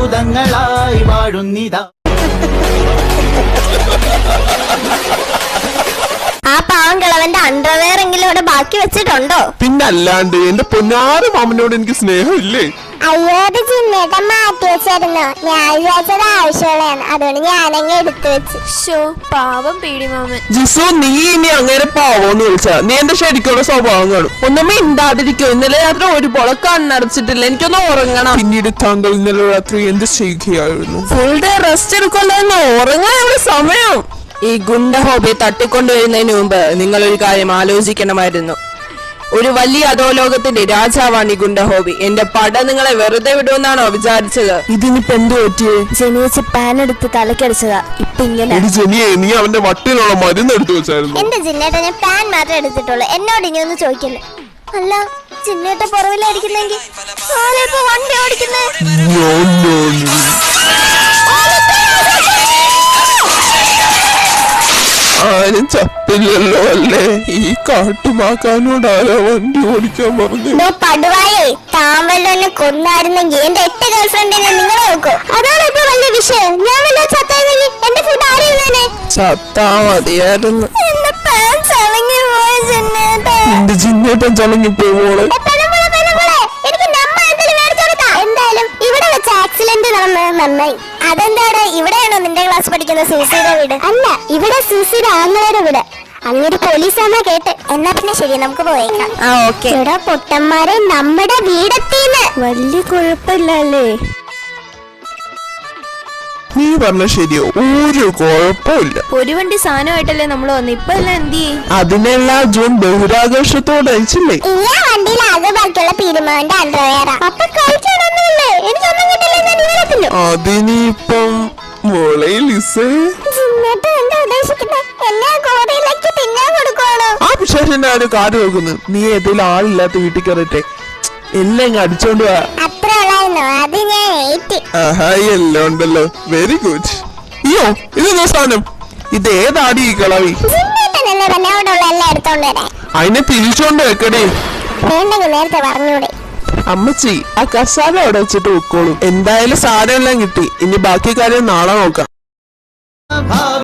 അത്ഭുതങ്ങളായി വാഴുന്നിതാ. ആ പാവം കിളവന്റെ അണ്ടർവെയർ എങ്കിലും ഇവിടെ ബാക്കി വെച്ചിട്ടുണ്ടോ? പിന്നല്ലാണ്ട് എന്റെ പൊന്നാറ് മാമനോട് എനിക്ക് സ്നേഹമില്ലേ? അയ്യോത് ചിന്നേട്ടൻ മാറ്റി വെച്ചായിരുന്നു. ഞാൻ വിചാരിച്ചത് ആവശ്യമുള്ളതാണ്, അതുകൊണ്ട് ഞാനങ്ങ് എടുത്തു വെച്ചു. പാവം പേടിമാമൻ. ജിസു, നീ ഇനി അങ്ങനെ പാവോന്ന് വിളിച്ചാ നീ എന്റെ ശരിക്കുള്ള സ്വഭാവം കാണും. ഒന്നും ഇണ്ടാതിരിക്കോ? ഇന്നലെ രാത്രി ഒരു കണ്ണടച്ചിട്ടില്ല, എനിക്കൊന്ന് ഉറങ്ങണം. പിന്നീട് താങ്കൾ ഇന്നലെ രാത്രി എന്ത് ചെയ്യുകയായിരുന്നു? ഫുൾ ഡേ റെസ്റ്റ് എടുക്കണ്ടെന്ന് ഉറങ്ങാൻ സമയം. ഈ ഗുണ്ട ഹോബി തട്ടിക്കൊണ്ടുവരുന്നതിന് മുമ്പ് നിങ്ങൾ ഒരു കാര്യം ആലോചിക്കണമായിരുന്നു. ഒരു വലിയ അധോലോകത്തിന്റെ രാജാവാണ് ഈ ഗുണ്ട ഹോബി. എന്റെ പട നിങ്ങളെ വെറുതെ വിടുമെന്നാണോ വിചാരിച്ചത്? ഇതിനിപ്പോ എന്ത് പറ്റിയേ? ജനിച്ച് പാൻ എടുത്ത് തലക്കടിച്ചതാ. ഇപ്പൊ ഇങ്ങനെ നീ അവന്റെ വട്ടിനുള്ള മരുന്ന് എടുത്തു വെച്ചായിരുന്നു. എന്റെ ജിന്നേട്ട ഞാൻ പാൻ മാത്രമേ എടുത്തിട്ടുള്ളൂ, എന്നോട് ഇനി ഒന്ന് ചോദിക്കല്ലേ. അല്ല, ജിന്നേട്ട പുറവിലായിരിക്കുന്നെങ്കിൽ വണ്ടി ഓടിക്കുന്നേ. ആരും ചപ്പില്ലല്ലോ അല്ലേ? ഈ കാട്ടുമാക്കാനോടാരോ വണ്ടി ഓടിക്കാൻ പറഞ്ഞു. പടുവായേ, താമ്പല്ലോനെ കൊന്നായിരുന്നെങ്കിൽ എന്റെ 8 ഗേൾഫ്രണ്ടിനെ നിങ്ങൾ നോക്കൂ. അതാണ് ഇപ്പൊ വലിയ വിഷയം. ഞാൻ വല്ല ചത്തായിരുന്നെങ്കിൽ എന്റെ ഫുഡ് ആരെഴുതാനെ? ചത്താ മതിയായിരുന്നു. എന്റെ പാൻ ചളങ്ങി പോയ ജിന്നേട്ട. എന്റെ ജിന്നേട്ടൻ ചളങ്ങി പോവോളെ. എന്തായാലും ഇവിടെ വെച്ച് ആക്സിഡന്റ് നടന്നത് നന്നായി. അതെന്താണ്, ഇവിടെയാണോ നിന്റെ ക്ലാസ് പഠിക്കുന്ന സൂസിയുടെ വീട്? അല്ല, ഇവിടെ സൂസിയുടെ ആങ്ങളുടെ വീട്. അങ്ങോട്ട് പോലീസാന്നാ കേട്ട്. എന്നാ പിന്നെ ശരി, നമുക്ക് പോയേക്കാം. ഇവിടെ പൊട്ടന്മാരെ നമ്മുടെ വീടെത്തിന്ന്. വലിയ കുഴപ്പമില്ലല്ലേ? നീ പറഞ്ഞ ശരിയോ? ഒരു കുഴപ്പമില്ല. ഒരു വണ്ടി സാധനമായിട്ടല്ലേ നമ്മൾ വന്നു. ഇപ്പൊ എല്ലാം എന്തി? അതിനെല്ലാം ജൂൺ ബഹിരാകാശത്തോടെ അയച്ചില്ലേ? ഈ വണ്ടിയിൽ ആകെ ബാക്കിയുള്ള പീരുമാന്റെ അണ്ടർവെയറാ. അപ്പൊ കഴിക്കാനൊന്നുമില്ലേ? എനിക്കൊന്നും കിട്ടില്ല. അതിനിപ്പം ആ പിശാചിന്റെ ഒരു കാര്യം നോക്കുന്നു. നീ ഏതെങ്കിലും ആളില്ലാത്ത വീട്ടിൽ കയറിട്ടെ എല്ലാം ഇങ്ങ് അടിച്ചോണ്ട് പോവാ. എല്ലാം ഉണ്ടല്ലോ, വെരി ഗുഡ്. അയ്യോ, ഇതെന്താ സാധനം? ഇത് ഏതാടി ഈ കളവി? അതിനെ തിരിച്ചോണ്ട് വെക്കടേ. നേരത്തെ പറഞ്ഞൂടെ? അമ്മച്ചി, ആ കസാല അവിടെ വെച്ചിട്ട് വെക്കോളൂ. എന്തായാലും സാധനം എല്ലാം കിട്ടി. ഇനി ബാക്കി കാര്യം നാളെ നോക്കാം.